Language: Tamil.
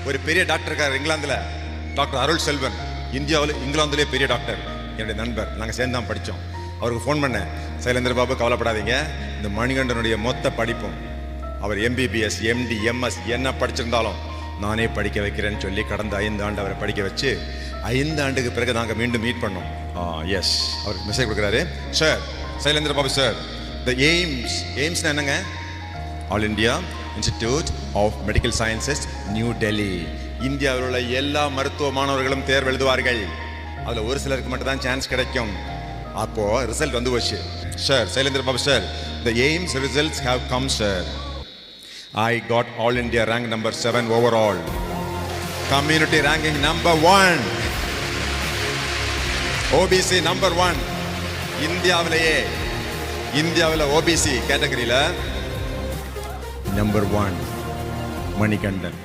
ஒரு பெரிய டாக்டர் இருக்கார் இங்கிலாந்துல, டாக்டர் அருள் செல்வன். இங்கிலாந்துலேயே பெரிய டாக்டர், என்னுடைய நண்பர். நாங்கள் சேர்ந்து தான் படித்தோம். அவருக்கு ஃபோன் பண்ணேன், சைலேந்திர பாபு கவலைப்படாதீங்க, இந்த மணிகண்டனுடைய மொத்த படிப்பும் அவர் எம்பிபிஎஸ் எம்டி எம்எஸ் என்ன படிச்சிருந்தாலும் நானே படிக்க வைக்கிறேன்னு சொல்லி கடந்த 5 ஆண்டு அவரை படிக்க வச்சு 5 ஆண்டுக்கு பிறகு நாங்கள் மீண்டும் மீட் பண்ணோம். எஸ், அவருக்கு மெசேஜ் கொடுக்குறாரு. Sir Sylendra Babu sir, the எய்ம்ஸ்னா என்னங்க? All India institute of medical sciences, new Delhi. இந்தியாவில் உள்ள எல்லா மருத்துவ மாணவர்களும் தேர்வு எழுதுவார்கள். அதில் ஒரு சிலருக்கு மட்டும் தான் சான்ஸ் கிடைக்கும். அப்போ ரிசல்ட் வந்து போச்சு. Sir Sylendra Babu sir, the AIIMS results have come sir. I got all India rank number 7 overall. Community ranking number 1. OBC number 1. இந்தியாவில OBC கேட்டகரியில நம்பர் 1 மணிகண்டன்.